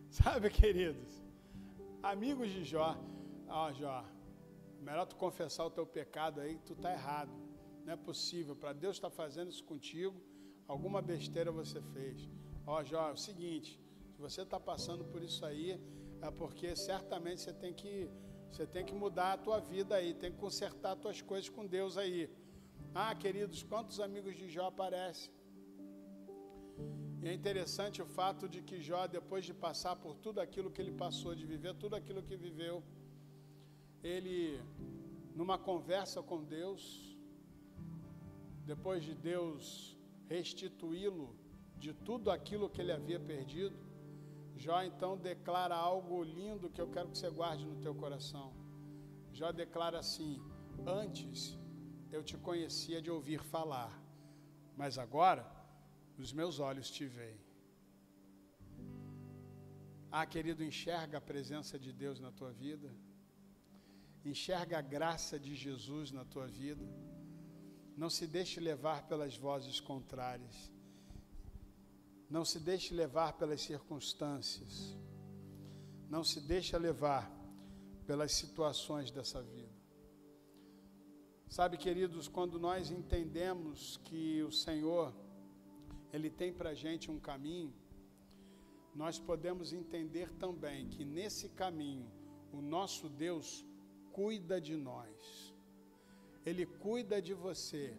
Sabe, queridos? Amigos de Jó. Jó, melhor tu confessar o teu pecado aí, que tu está errado. Não é possível. Para Deus estar fazendo isso contigo, alguma besteira você fez. Jó, é o seguinte, se você está passando por isso aí, é porque certamente você tem que mudar a tua vida aí, tem que consertar as tuas coisas com Deus aí. Queridos, quantos amigos de Jó aparecem? E é interessante o fato de que Jó, depois de passar por tudo aquilo que ele passou, de viver tudo aquilo que viveu, ele, numa conversa com Deus, depois de Deus restituí-lo de tudo aquilo que ele havia perdido, Jó então declara algo lindo que eu quero que você guarde no teu coração. Jó declara assim: antes eu te conhecia de ouvir falar, mas agora os meus olhos te veem. Querido, enxerga a presença de Deus na tua vida, enxerga a graça de Jesus na tua vida, não se deixe levar pelas vozes contrárias, não se deixe levar pelas circunstâncias, não se deixe levar pelas situações dessa vida. Sabe, queridos, quando nós entendemos que o Senhor, Ele tem para a gente um caminho, nós podemos entender também que nesse caminho, o nosso Deus cuida de nós. Ele cuida de você,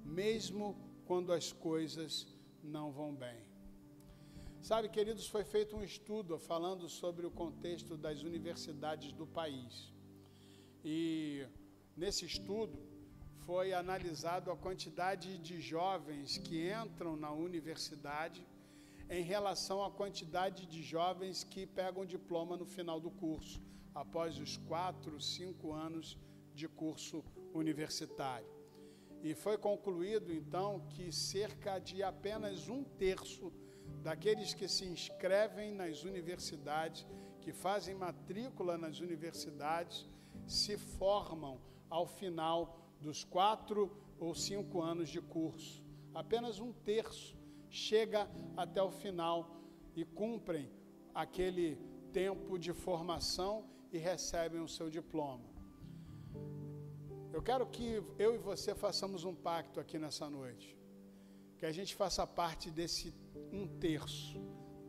mesmo quando as coisas não vão bem. Sabe, queridos, foi feito um estudo falando sobre o contexto das universidades do país. E nesse estudo foi analisado a quantidade de jovens que entram na universidade em relação à quantidade de jovens que pegam diploma no final do curso, após os 4, 5 anos de curso universitário. E foi concluído, então, que cerca de apenas 1/3 daqueles que se inscrevem nas universidades, que fazem matrícula nas universidades, se formam ao final dos 4 ou 5 anos de curso. Apenas 1/3 chega até o final e cumprem aquele tempo de formação e recebem o seu diploma. Eu quero que eu e você façamos um pacto aqui nessa noite, que a gente faça parte desse 1/3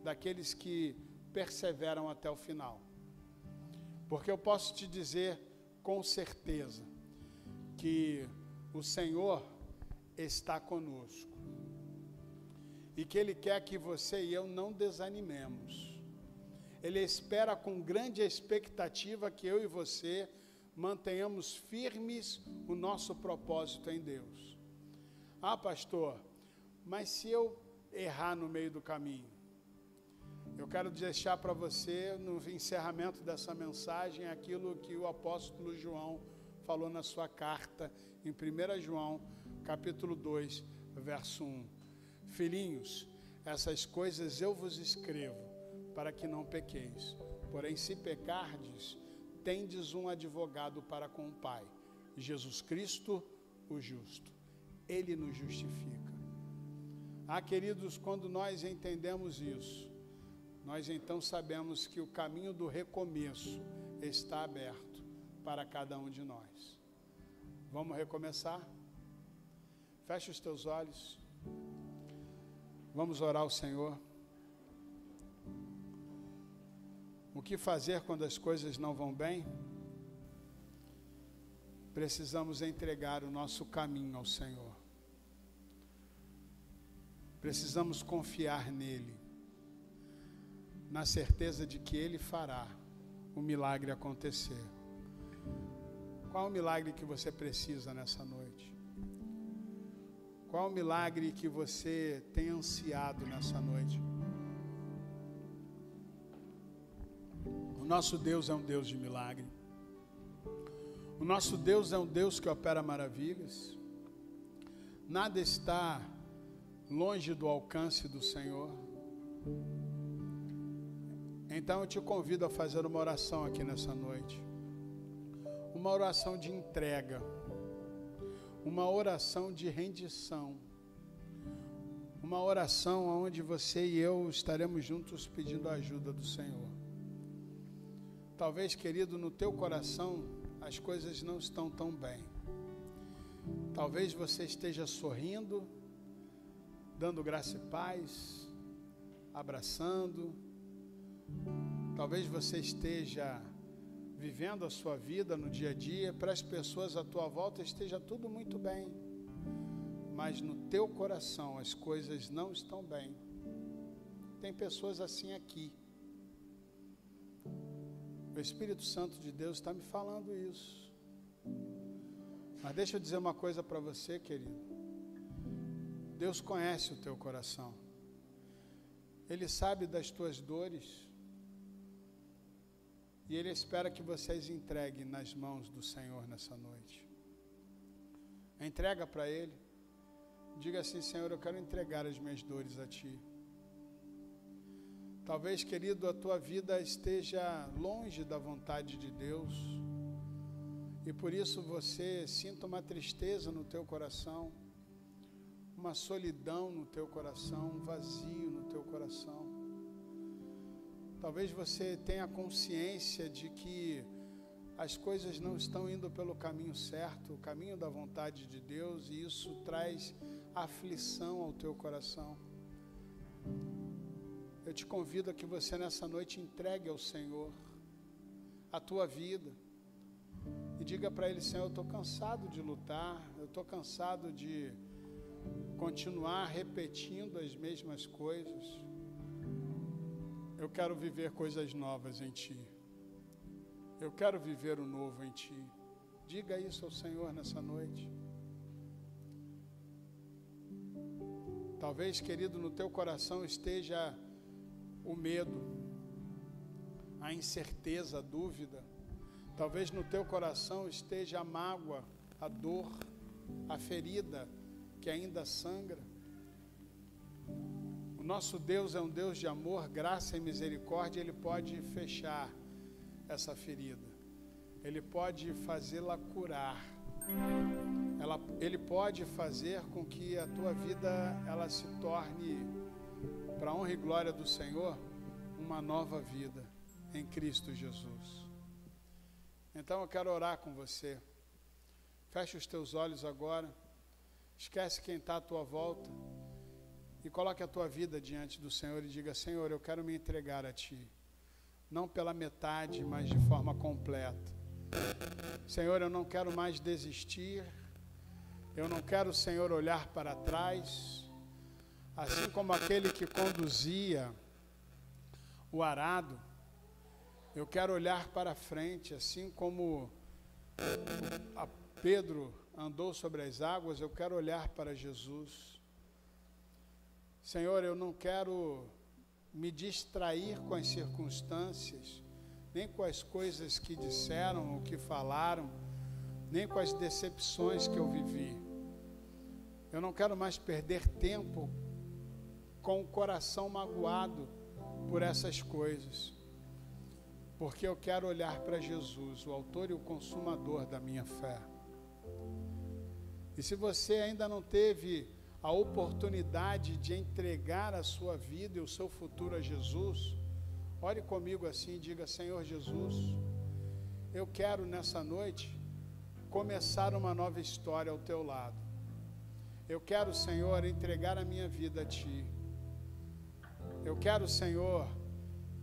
daqueles que perseveram até o final. Porque eu posso te dizer com certeza que o Senhor está conosco e que Ele quer que você e eu não desanimemos. Ele espera com grande expectativa que eu e você mantenhamos firmes o nosso propósito em Deus. Ah, pastor, mas se eu errar no meio do caminho? Eu quero deixar para você, no encerramento dessa mensagem, aquilo que o apóstolo João falou na sua carta, em 1 João, capítulo 2, verso 1. Filhinhos, essas coisas eu vos escrevo, para que não pequeis. Porém, se pecardes, tendes um advogado para com o Pai, Jesus Cristo, o justo. Ele nos justifica. Ah, queridos, quando nós entendemos isso, nós então sabemos que o caminho do recomeço está aberto para cada um de nós. Vamos recomeçar? Feche os teus olhos. Vamos orar ao Senhor. O que fazer quando as coisas não vão bem? Precisamos entregar o nosso caminho ao Senhor. Precisamos confiar nele, na certeza de que Ele fará o milagre acontecer. Qual é o milagre que você precisa nessa noite? Qual é o milagre que você tem ansiado nessa noite? O nosso Deus é um Deus de milagre. O nosso Deus é um Deus que opera maravilhas. Nada está longe do alcance do Senhor. Então eu te convido a fazer uma oração aqui nessa noite. Uma oração de entrega. Uma oração de rendição. Uma oração onde você e eu estaremos juntos pedindo a ajuda do Senhor. Talvez, querido, no teu coração as coisas não estão tão bem. Talvez você esteja sorrindo, dando graça e paz, abraçando. Talvez você esteja vivendo a sua vida no dia a dia, para as pessoas à tua volta esteja tudo muito bem, mas no teu coração as coisas não estão bem. Tem pessoas assim aqui. O Espírito Santo de Deus está me falando isso. Mas deixa eu dizer uma coisa para você, querido. Deus conhece o teu coração. Ele sabe das tuas dores. E Ele espera que vocês entreguem nas mãos do Senhor nessa noite. Entrega para Ele. Diga assim: Senhor, eu quero entregar as minhas dores a Ti. Talvez, querido, a tua vida esteja longe da vontade de Deus. E por isso você sinta uma tristeza no teu coração, uma solidão no teu coração, um vazio no teu coração. Talvez você tenha consciência de que as coisas não estão indo pelo caminho certo, o caminho da vontade de Deus, e isso traz aflição ao teu coração. Eu te convido a que você nessa noite entregue ao Senhor a tua vida e diga para Ele: Senhor, eu estou cansado de lutar, eu estou cansado de continuar repetindo as mesmas coisas. Eu quero viver coisas novas em Ti. Eu quero viver o novo em Ti. Diga isso ao Senhor nessa noite. Talvez, querido, no teu coração esteja o medo, a incerteza, a dúvida. Talvez no teu coração esteja a mágoa, a dor, a ferida que ainda sangra. O nosso Deus é um Deus de amor, graça e misericórdia. Ele pode fechar essa ferida. Ele pode fazê-la curar. Ele pode fazer com que a tua vida ela se torne, para a honra e glória do Senhor, uma nova vida em Cristo Jesus. Então eu quero orar com você. Feche os teus olhos agora. Esquece quem está à tua volta. E coloque a tua vida diante do Senhor e diga: Senhor, eu quero me entregar a Ti. Não pela metade, mas de forma completa. Senhor, eu não quero mais desistir. Eu não quero, Senhor, olhar para trás. Assim como aquele que conduzia o arado, eu quero olhar para frente. Assim como Pedro andou sobre as águas, eu quero olhar para Jesus. Senhor, eu não quero me distrair com as circunstâncias, nem com as coisas que disseram, o que falaram, nem com as decepções que eu vivi. Eu não quero mais perder tempo com o coração magoado por essas coisas, porque eu quero olhar para Jesus, o autor e o consumador da minha fé. E se você ainda não teve a oportunidade de entregar a sua vida e o seu futuro a Jesus, ore comigo assim e diga: Senhor Jesus, eu quero nessa noite começar uma nova história ao teu lado. Eu quero, Senhor, entregar a minha vida a Ti. Eu quero, Senhor,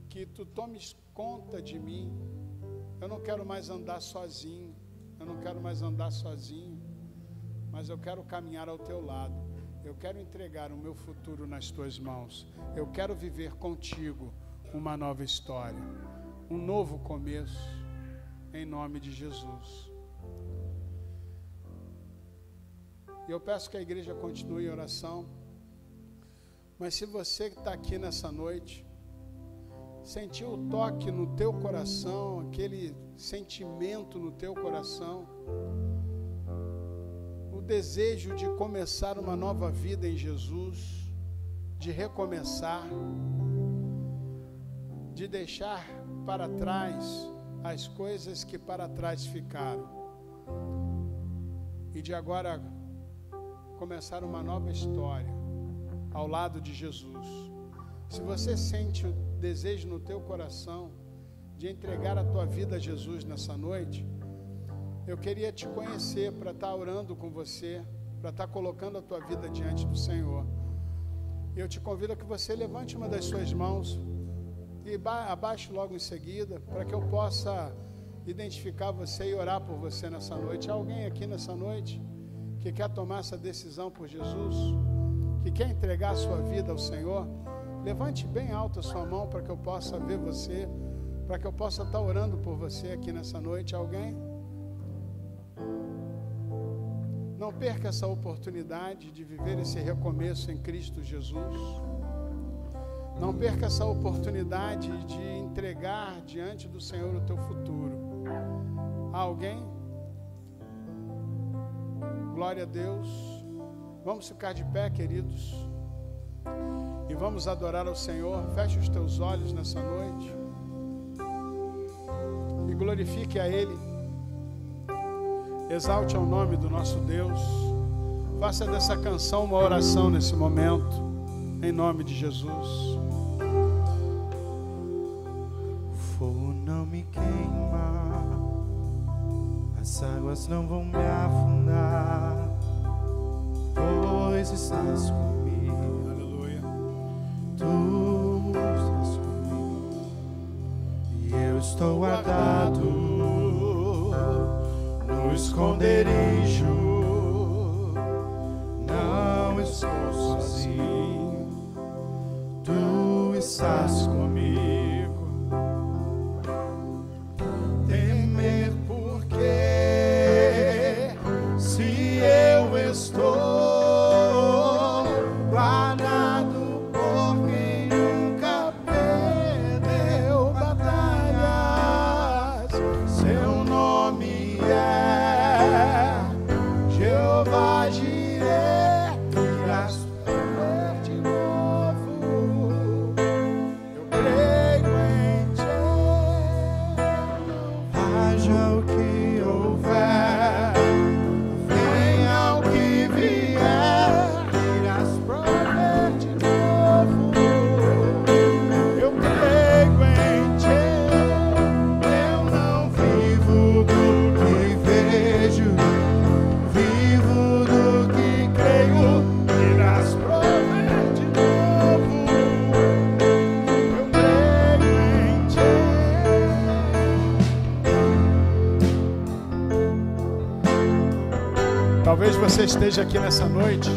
que Tu tomes conta de mim. Eu não quero mais andar sozinho. Eu não quero mais andar sozinho, mas eu quero caminhar ao teu lado. Eu quero entregar o meu futuro nas tuas mãos. Eu quero viver contigo uma nova história, um novo começo, em nome de Jesus. E eu peço que a igreja continue em oração. Mas se você que está aqui nessa noite, sentiu o toque no teu coração, aquele sentimento no teu coração, desejo de começar uma nova vida em Jesus, de recomeçar, de deixar para trás as coisas que para trás ficaram e de agora começar uma nova história ao lado de Jesus. Se você sente o desejo no teu coração de entregar a tua vida a Jesus nessa noite, eu queria te conhecer para estar orando com você, para estar colocando a tua vida diante do Senhor. Eu te convido a que você levante uma das suas mãos e abaixe logo em seguida, para que eu possa identificar você e orar por você nessa noite. Há alguém aqui nessa noite que quer tomar essa decisão por Jesus, que quer entregar a sua vida ao Senhor? Levante bem alto a sua mão para que eu possa ver você, para que eu possa estar orando por você aqui nessa noite. Alguém? Não perca essa oportunidade de viver esse recomeço em Cristo Jesus. Não perca essa oportunidade de entregar diante do Senhor o teu futuro. Há alguém? Glória a Deus. Vamos ficar de pé, queridos, e vamos adorar ao Senhor. Feche os teus olhos nessa noite e glorifique a Ele. Exalte ao nome do nosso Deus. Faça dessa canção uma oração nesse momento, em nome de Jesus. O fogo não me queima, as águas não vão me afundar, pois estás comigo. Aleluia. Tu estás comigo e eu estou guardado no esconderijo, não estou sozinho, tu estás comigo. Temer por quê? Se eu estou guardado Jeová Jireh, irás prover de novo. Eu creio em ti. Haja o que houver, venha o que vier, Irás prover de novo. Eu creio em ti. eu não vivo do que vejo, vivo do que creio. Irás prover de novo. Eu creio em ti. Talvez você esteja aqui nessa noite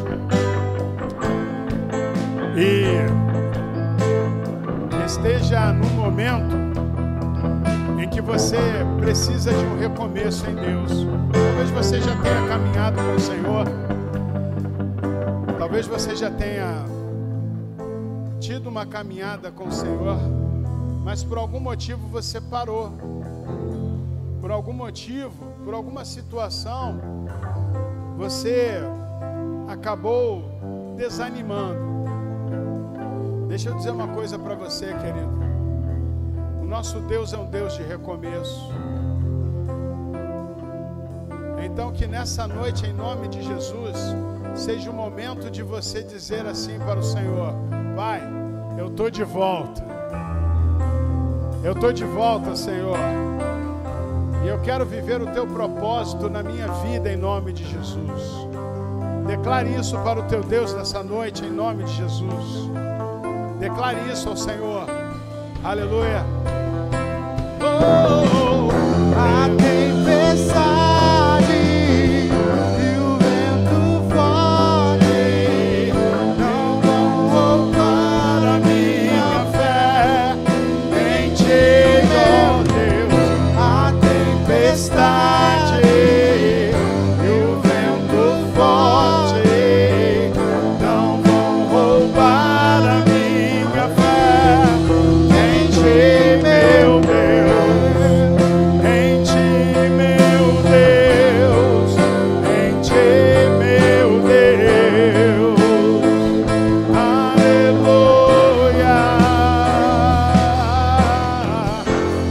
e esteja num momento em que você precisa de um recomeço em Deus. Talvez você já tenha caminhado com o Senhor. Talvez você já tenha tido uma caminhada com o Senhor, mas por algum motivo você parou. Por algum motivo, por alguma situação, você acabou desanimando. Deixa eu dizer uma coisa para você, querido. O nosso Deus é um Deus de recomeço. Então que nessa noite, em nome de Jesus, seja o momento de você dizer assim para o Senhor: Pai, eu estou de volta. Eu estou de volta, Senhor. E eu quero viver o teu propósito na minha vida em nome de Jesus. Declare isso para o teu Deus nessa noite em nome de Jesus. Declare isso ao Senhor. Aleluia. A tempestade e o vento forte não vão roubar a minha fé em ti, meu Deus. A tempestade e o vento forte não vão roubar a minha fé em ti, meu Deus. Em ti, meu Deus. Em ti, meu Deus. Aleluia.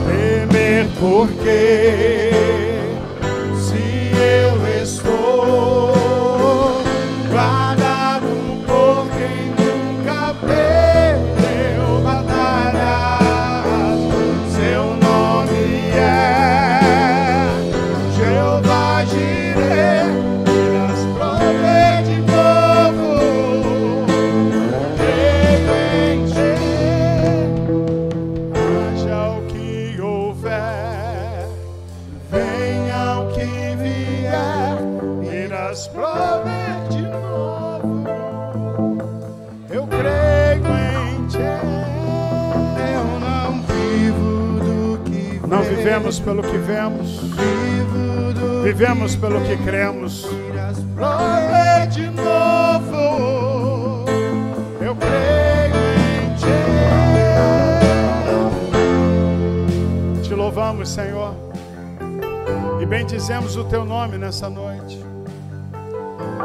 Temer porque se eu estou guardado por quem nunca perdeu batalhas, seu nome é Jeová Jireh, irás prover de novo. Creio em ti. Haja o que houver, venha o que vier, irás prover de novo. Eu creio em ti. Eu não vivo do que Não vivemos pelo que vemos, vivo do vivemos pelo que cremos. irás prover de novo. Eu creio em ti. Te louvamos, Senhor, e bendizemos o teu nome nessa noite.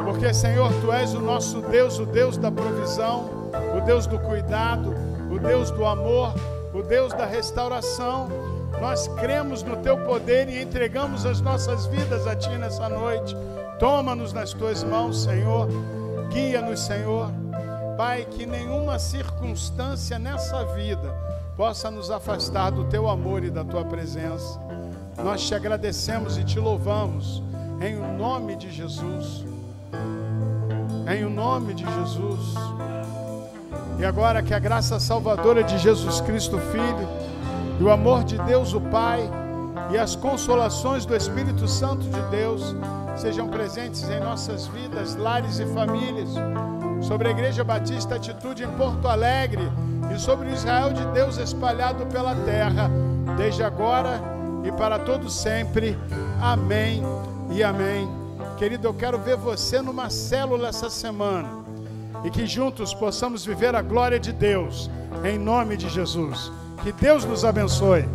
Porque, Senhor, tu és o nosso Deus, o Deus da provisão, o Deus do cuidado, o Deus do amor, o Deus da restauração. Nós cremos no teu poder e entregamos as nossas vidas a ti nessa noite. Toma-nos nas tuas mãos, Senhor. Guia-nos, Senhor. Pai, que nenhuma circunstância nessa vida possa nos afastar do teu amor e da tua presença. Nós te agradecemos e te louvamos em nome de Jesus. Em nome de Jesus. E agora que a graça salvadora de Jesus Cristo, Filho, e o amor de Deus, o Pai, e as consolações do Espírito Santo de Deus sejam presentes em nossas vidas, lares e famílias, sobre a Igreja Batista Atitude em Porto Alegre e sobre o Israel de Deus espalhado pela terra, desde agora e para todo sempre. Amém e amém. Querido, eu quero ver você numa célula essa semana e que juntos possamos viver a glória de Deus, em nome de Jesus. Que Deus nos abençoe.